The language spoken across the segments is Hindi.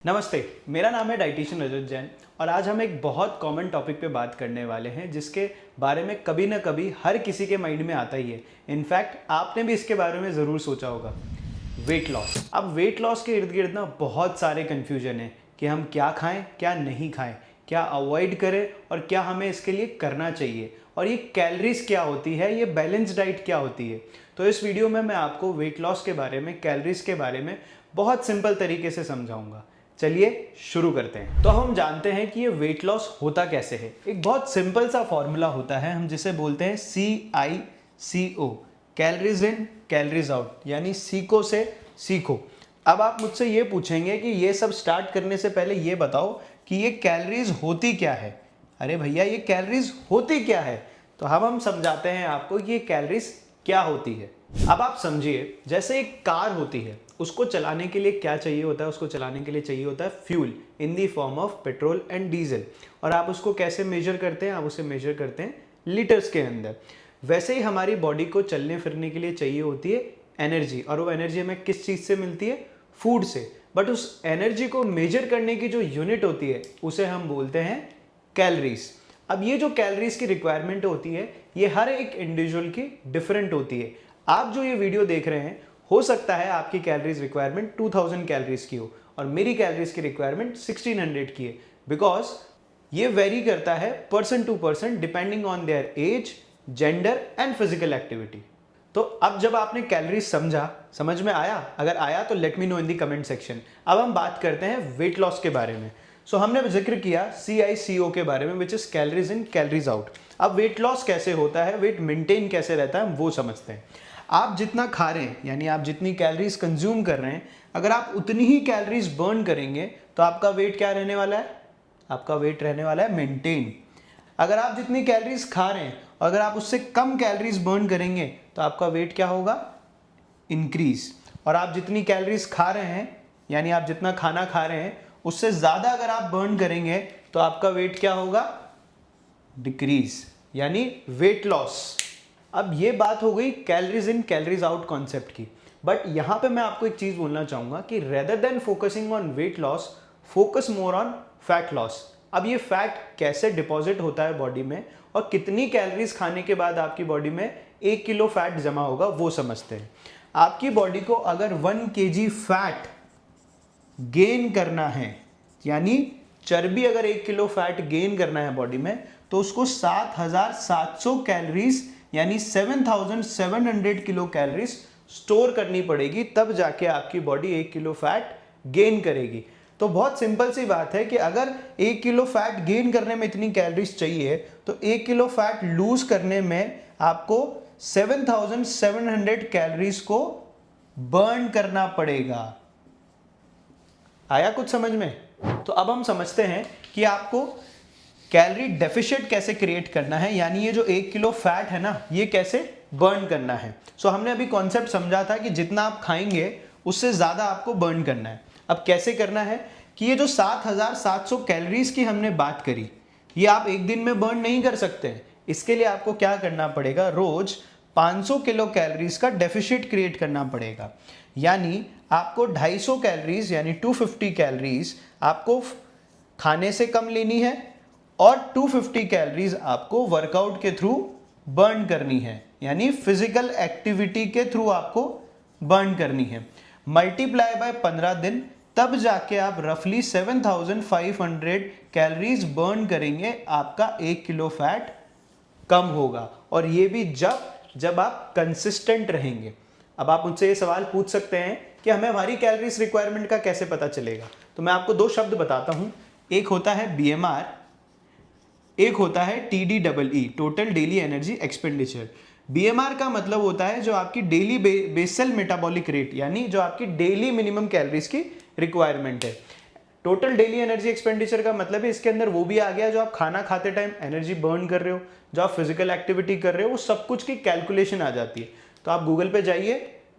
नमस्ते, मेरा नाम है डाइटिशियन रजत जैन और आज हम एक बहुत कॉमन टॉपिक पे बात करने वाले हैं जिसके बारे में कभी ना कभी हर किसी के माइंड में आता ही है। इनफैक्ट आपने भी इसके बारे में ज़रूर सोचा होगा, वेट लॉस। अब वेट लॉस के इर्द गिर्द ना बहुत सारे कन्फ्यूजन है कि हम क्या खाएं, क्या नहीं खाएं, क्या अवॉइड करें और क्या हमें इसके लिए करना चाहिए, और ये कैलोरीज क्या होती है, ये बैलेंस डाइट क्या होती है। तो इस वीडियो में मैं आपको वेट लॉस के बारे में, कैलोरीज के बारे में बहुत सिंपल तरीके से समझाऊंगा। चलिए शुरू करते हैं। तो हम जानते हैं कि ये वेट लॉस होता कैसे है। एक बहुत सिंपल सा फॉर्मूला होता है, हम जिसे बोलते हैं CICO, calories in calories out, यानी सीको से सीखो। अब आप मुझसे ये पूछेंगे कि ये सब स्टार्ट करने से पहले ये बताओ कि ये कैलोरीज होती क्या है। अरे भैया, ये कैलोरीज होती क्या है? तो हम समझाते हैं आपको कि ये कैलोरीज क्या होती है। अब आप समझिए, जैसे एक कार होती है, उसको चलाने के लिए क्या चाहिए होता है? उसको चलाने के लिए चाहिए होता है fuel in the form of petrol and diesel. और आप उसको कैसे मेजर करते हैं? आप उसे मेजर करते हैं लीटर्स के अंदर। वैसे ही हमारी बॉडी को चलने फिरने के लिए चाहिए होती है एनर्जी, और वो एनर्जी हमें किस चीज़ से मिलती है? फूड से। बट उस एनर्जी को मेजर करने की जो यूनिट होती है उसे हम बोलते हैं कैलोरीज। अब ये जो कैलोरीज की रिक्वायरमेंट होती है, ये हर एक इंडिविजुअल की डिफरेंट होती है। आप जो ये वीडियो देख रहे हैं, हो सकता है आपकी कैलोरीज रिक्वायरमेंट 2000 कैलोरीज की हो और मेरी कैलोरीज की रिक्वायरमेंट 1600 की है, बिकॉज ये वेरी करता है person to person depending on their age, gender and physical activity. तो अब जब आपने कैलोरीज समझा, समझ में आया? अगर आया तो लेट मी नो इन दी कमेंट सेक्शन। अब हम बात करते हैं वेट लॉस के बारे में। सो हमने जिक्र किया CICO के बारे में, which is calories in calories out. अब वेट लॉस कैसे होता है, वेट मेंटेन कैसे रहता है, हम वो समझते हैं। आप जितना खा रहे हैं, यानी आप जितनी कैलोरीज कंज्यूम कर रहे हैं, अगर आप उतनी ही कैलोरीज बर्न करेंगे तो आपका वेट क्या रहने वाला है? आपका वेट रहने वाला है मेंटेन। अगर आप जितनी कैलोरीज खा रहे हैं, अगर आप उससे कम कैलोरीज बर्न करेंगे तो आपका वेट क्या होगा? इंक्रीज। और आप जितनी कैलोरीज खा रहे हैं, यानी आप जितना खाना खा रहे हैं, उससे ज़्यादा अगर आप बर्न करेंगे तो आपका वेट क्या होगा? डिक्रीज, यानी वेट लॉस। अब ये बात हो गई calories in calories out concept की। बट यहां पे मैं आपको एक चीज बोलना चाहूंगा कि rather than focusing on weight loss, focus more on fat loss. अब ये फैट कैसे डिपॉजिट होता है बॉडी में और कितनी कैलोरीज खाने के बाद आपकी बॉडी में 1 किलो फैट जमा होगा, वो समझते हैं। आपकी बॉडी को अगर 1 kg फैट गेन करना है, यानी चर्बी अगर 1 किलो फैट गेन करना है बॉडी में, तो उसको 7700 कैलोरीज यानी 7700 किलो कैलोरीज स्टोर करनी पड़ेगी, तब जाके आपकी बॉडी 1 किलो फैट गेन करेगी। तो बहुत सिंपल सी बात है कि अगर 1 किलो फैट गेन करने में इतनी कैलोरीज चाहिए, तो 1 किलो फैट लूज करने में आपको 7700 कैलोरीज को बर्न करना पड़ेगा। आया कुछ समझ में? तो अब हम समझते हैं कि आपको कैलोरी डेफिशिएट कैसे क्रिएट करना है, यानी ये जो 1 किलो फैट है ना, ये कैसे बर्न करना है। सो हमने अभी कॉन्सेप्ट समझा था कि जितना आप खाएंगे उससे ज़्यादा आपको बर्न करना है। अब कैसे करना है कि ये जो 7700 कैलोरीज की हमने बात करी, ये आप एक दिन में बर्न नहीं कर सकते। इसके लिए आपको क्या करना पड़ेगा? रोज 500 किलो कैलोरीज का डेफिशिएट क्रिएट करना पड़ेगा। यानी आपको 250 कैलोरीज यानी 250 कैलोरीज आपको खाने से कम लेनी है और 250 कैलोरीज आपको वर्कआउट के थ्रू बर्न करनी है, यानी फिजिकल एक्टिविटी के थ्रू आपको बर्न करनी है। मल्टीप्लाई बाय 15 दिन, तब जाके आप रफली 7500 कैलोरीज बर्न करेंगे, आपका 1 किलो फैट कम होगा। और ये भी जब आप कंसिस्टेंट रहेंगे। अब आप मुझसे ये सवाल पूछ सकते हैं कि हमें हमारी कैलोरीज रिक्वायरमेंट का कैसे पता चलेगा? तो मैं आपको 2 शब्द बताता हूं। एक होता है BMR, एक होता है TDEE, total daily energy expenditure. BMR का मतलब होता है जो आपकी डेली बेसल मेटाबॉलिक रेट, यानी जो आपकी डेली मिनिमम कैलोरीज की रिक्वायरमेंट है। टोटल डेली एनर्जी एक्सपेंडिचर का मतलब है इसके अंदर वो भी आ गया जो आप खाना खाते टाइम एनर्जी बर्न कर रहे हो, जो आप फिजिकल एक्टिविटी कर रहे हो, वो सब कुछ की कैलकुलेशन आ जाती है। तो आप गूगल पे जाइए,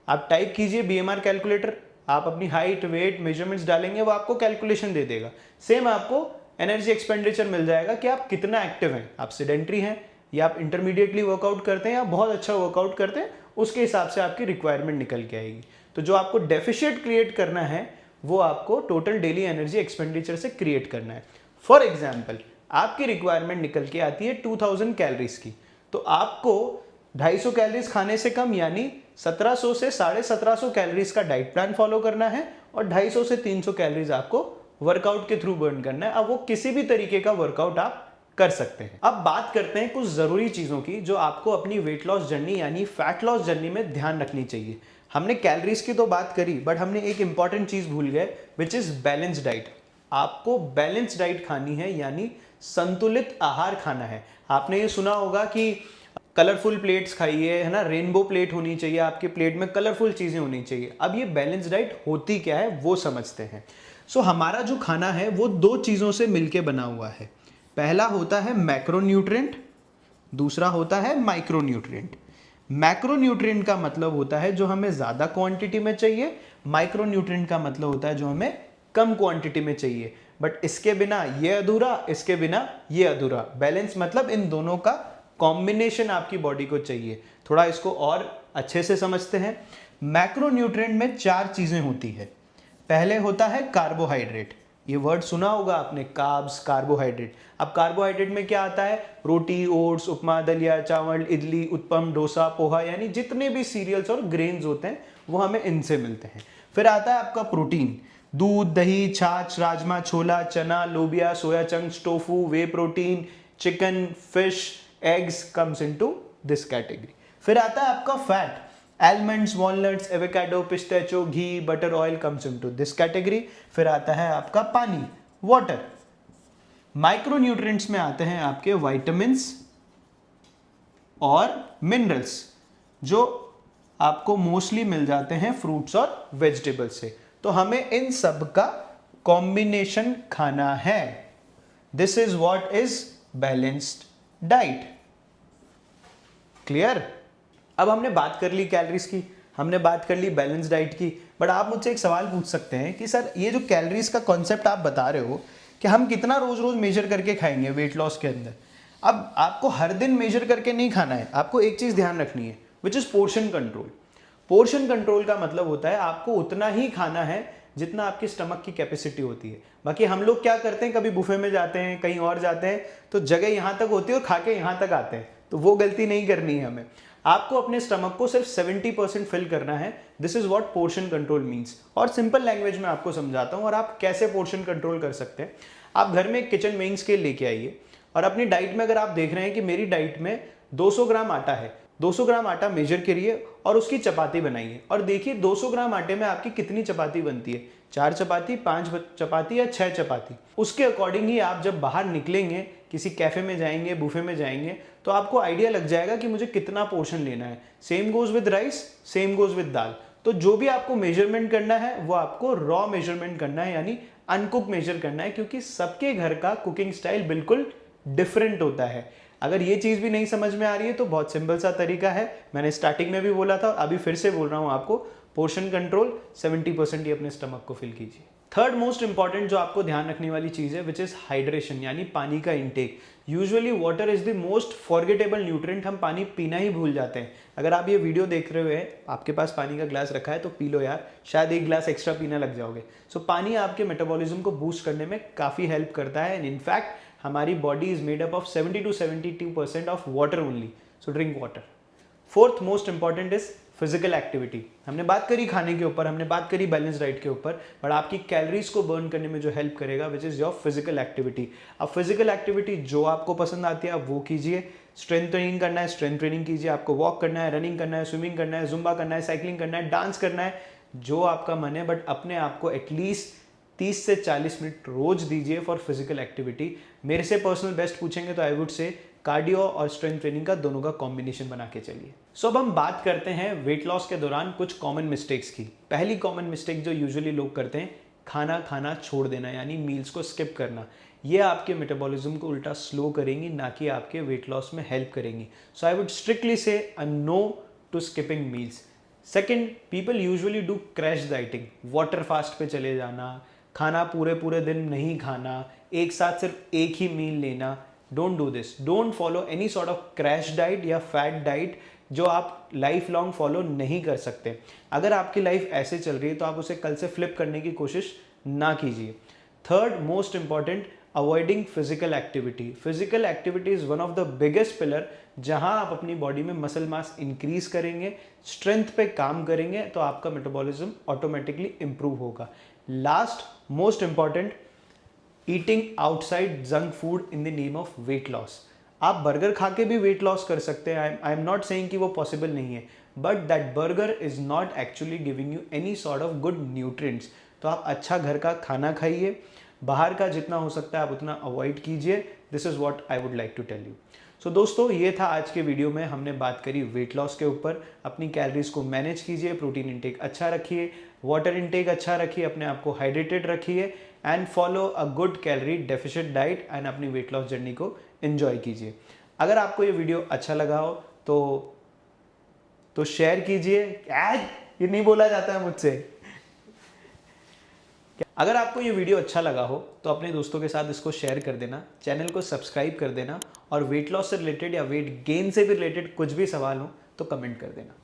आप टाइप कीजिए BMR कैलकुलेटर, आप अपनी हाइट, वेट, मेजरमेंट्स डालेंगे, वो आपको कैलकुलेशन दे देगा। सेम आपको एनर्जी एक्सपेंडिचर मिल जाएगा कि आप कितना एक्टिव हैं, आप सेडेंट्री हैं या आप इंटरमीडिएटली वर्कआउट करते हैं या बहुत अच्छा वर्कआउट करते हैं, उसके हिसाब से आपकी रिक्वायरमेंट निकल के आएगी। तो जो आपको डेफिशिएट क्रिएट करना है वो आपको टोटल डेली एनर्जी एक्सपेंडिचर से क्रिएट करना है। फॉर एग्जाम्पल, आपकी रिक्वायरमेंट निकल के आती है 2000 कैलोरीज की, तो आपको 250 कैलोरीज खाने से कम यानी 1700 से 1750 कैलोरीज का डाइट प्लान फॉलो करना है और 250 से 300 कैलोरीज आपको वर्कआउट के थ्रू बर्न करना है। अब वो किसी भी तरीके का वर्कआउट आप कर सकते हैं। अब बात करते हैं कुछ जरूरी चीजों की जो आपको अपनी वेट लॉस जर्नी यानी फैट लॉस जर्नी में ध्यान रखनी चाहिए। हमने कैलोरीज की तो बात करी, बट हमने एक इंपॉर्टेंट चीज भूल गए, विच इज बैलेंस डाइट। आपको बैलेंस डाइट खानी है, यानी संतुलित आहार खाना है। आपने ये सुना होगा कि कलरफुल प्लेट्स खाइए, है ना, रेनबो प्लेट होनी चाहिए, आपके प्लेट में कलरफुल चीजें होनी चाहिए। अब ये बैलेंस डाइट होती क्या है वो समझते हैं। हमारा जो खाना है वो दो चीजों से मिलके बना हुआ है। पहला होता है मैक्रोन्यूट्रिएंट, दूसरा होता है माइक्रोन्यूट्रिएंट। मैक्रोन्यूट्रिएंट का मतलब होता है जो हमें ज्यादा क्वांटिटी में चाहिए, माइक्रोन्यूट्रिएंट का मतलब होता है जो हमें कम क्वांटिटी में चाहिए। बट इसके बिना ये अधूरा, इसके बिना ये अधूरा। बैलेंस मतलब इन दोनों का कॉम्बिनेशन आपकी बॉडी को चाहिए। थोड़ा इसको और अच्छे से समझते हैं। मैक्रोन्यूट्रिएंट में 4 चीजें होती है। पहले होता है कार्बोहाइड्रेट, ये वर्ड सुना होगा आपने, कार्ब्स, कार्बोहाइड्रेट। अब कार्बोहाइड्रेट में क्या आता है? रोटी, ओट्स, उपमा, दलिया, चावल, इडली, उत्पम, डोसा, पोहा, यानी जितने भी सीरियल्स और ग्रेन्स होते हैं वो हमें इनसे मिलते हैं। फिर आता है आपका प्रोटीन, दूध, दही, छाछ, राजमा, छोला, चना, लोबिया, soya chunks, tofu, way protein, chicken, fish, eggs comes into this category. फिर आता है आपका fat, almonds, walnuts, avocado, pistachio, ghee, butter, oil comes into this category। फिर आता है आपका पानी, वाटर। माइक्रोन्यूट्रिएंट्स में आते हैं आपके विटामिन्स और मिनरल्स, जो आपको मोस्टली मिल जाते हैं फ्रूट्स और वेजिटेबल्स से। तो हमें इन सब का कॉम्बिनेशन खाना है। This is what is balanced diet. Clear? अब हमने बात कर ली कैलोरीज की, हमने बात कर ली बैलेंस डाइट की, बट आप मुझसे एक सवाल पूछ सकते हैं कि सर ये जो कैलोरीज का कॉन्सेप्ट आप बता रहे हो कि हम कितना रोज रोज मेजर करके खाएंगे वेट लॉस के अंदर। अब आपको हर दिन मेजर करके नहीं खाना है, आपको एक चीज ध्यान रखनी है, which is portion control. Portion control का मतलब होता है आपको उतना ही खाना है जितना आपके स्टमक की कैपेसिटी होती है। बाकी हम लोग क्या करते हैं, कभी बुफे में जाते हैं, कहीं और जाते हैं, तो जगह यहां तक होती है और खा के यहां तक आते हैं, तो वो गलती नहीं करनी है हमें। आपको अपने स्टमक को सिर्फ 70% फिल करना है। This is what portion control means. और सिंपल लैंग्वेज में आपको समझाता हूं और आप कैसे पोर्शन कंट्रोल कर सकते हैं। आप घर में एक किचन वेइंग स्केल लेके आइए और अपनी डाइट में अगर आप देख रहे हैं कि मेरी डाइट में 200 ग्राम आटा है, 200 ग्राम आटा मेजर करिए और उसकी चपाती बनाइए और देखिए 200 ग्राम आटे में आपकी कितनी चपाती बनती है, 4 चपाती, 5 चपाती या 6 चपाती। उसके अकॉर्डिंग ही आप जब बाहर निकलेंगे, किसी कैफे में जाएंगे, बुफे में जाएंगे, तो आपको आइडिया लग जाएगा कि मुझे कितना पोर्शन लेना है। Same goes with rice, same goes with dal. तो जो भी आपको मेजरमेंट करना है वो आपको रॉ मेजरमेंट करना है, यानी अनकुक मेजर करना है, क्योंकि सबके घर का कुकिंग स्टाइल बिल्कुल डिफरेंट होता है। अगर ये चीज भी नहीं समझ में आ रही है तो बहुत सिंपल सा तरीका है, मैंने स्टार्टिंग में भी बोला था, अभी फिर से बोल रहा हूं आपको, पोर्शन कंट्रोल 70% ही अपने स्टमक को फिल कीजिए। थर्ड मोस्ट इंपॉर्टेंट जो आपको ध्यान रखने वाली चीज है, विच इज हाइड्रेशन, यानी पानी का intake. Usually water is the most forgettable nutrient, हम पानी पीना ही भूल जाते हैं। अगर आप ये वीडियो देख रहे हैं, आपके पास पानी का ग्लास रखा है तो पी लो यार, शायद एक ग्लास एक्स्ट्रा पीना लग जाओगे। पानी आपके मेटाबॉलिज्म को बूस्ट करने में काफी हेल्प करता है। एंड इनफैक्ट हमारी body is made up of 70 to 72% of water only, so drink water. Fourth most important is physical activity. हमने बात करी खाने के ऊपर, हमने बात करी बैलेंस डाइट के ऊपर, बट आपकी कैलोरीज को बर्न करने में जो हेल्प करेगा which is your physical activity. अब फिजिकल एक्टिविटी जो आपको पसंद आती है आप वो कीजिए। स्ट्रेंथ ट्रेनिंग करना है, स्ट्रेंथ ट्रेनिंग कीजिए। आपको वॉक करना है, रनिंग करना है, स्विमिंग करना है, जुम्बा करना है, साइकिलिंग करना है, डांस करना है, जो आपका मन है, बट अपने आप को एटलीस्ट 30 से 40 मिनट रोज दीजिए फॉर फिजिकल एक्टिविटी। मेरे से पर्सनल बेस्ट पूछेंगे तो आई वुड से कार्डियो और स्ट्रेंथ ट्रेनिंग का दोनों का कॉम्बिनेशन बना के चलिए। अब हम बात करते हैं वेट लॉस के दौरान कुछ कॉमन मिस्टेक्स की। पहली कॉमन मिस्टेक जो यूजुअली लोग करते हैं, खाना खाना छोड़ देना, यानी मील्स को स्किप करना। ये आपके मेटाबॉलिज्म को उल्टा स्लो करेंगी, ना कि आपके वेट लॉस में हेल्प करेंगी। सो आई would strictly say a no to skipping meals. Second, people usually do crash dieting, water fast पे चले जाना, खाना पूरे पूरे दिन नहीं खाना, एक साथ सिर्फ एक ही मील लेना। Don't do this, don't follow any sort of crash diet या फैट डाइट जो आप लाइफ लॉन्ग फॉलो नहीं कर सकते। अगर आपकी लाइफ ऐसे चल रही है तो आप उसे कल से फ्लिप करने की कोशिश ना कीजिए। Third most important, avoiding physical activity. Physical activity is one of the biggest pillar जहां आप अपनी बॉडी में मसल मास इंक्रीज करेंगे, स्ट्रेंथ पे काम करेंगे तो आपका मेटाबॉलिज्म ऑटोमेटिकली इंप्रूव होगा। Last most important, eating outside junk food in the name of weight loss. आप बर्गर खा के भी वेट लॉस कर सकते हैं, आई एम नॉट सेइंग कि वो पॉसिबल नहीं है, but that burger is not actually giving you any sort of good nutrients. तो आप अच्छा घर का खाना खाइए, बाहर का जितना हो सकता है आप उतना अवॉइड कीजिए। This is what I would like to tell you. So दोस्तों, ये था आज के वीडियो में, हमने बात करी वेट लॉस के ऊपर। अपनी कैलोरीज को मैनेज कीजिए, प्रोटीन इंटेक अच्छा रखिए, वाटर इंटेक अच्छा रखिए, अपने आप को हाइड्रेटेड रखिए and follow a good calorie deficit diet and अपनी वेट लॉस जर्नी को एंजॉय कीजिए। अगर आपको ये वीडियो अच्छा लगा हो तो शेयर कीजिए। ये नहीं बोला जाता है मुझसे। अगर आपको ये वीडियो अच्छा लगा हो तो अपने दोस्तों के साथ इसको शेयर कर देना, चैनल को सब्सक्राइब कर देना और वेट लॉस से रिलेटेड या वेट गेन से भी रिलेटेड कुछ भी सवाल हो तो कमेंट कर देना।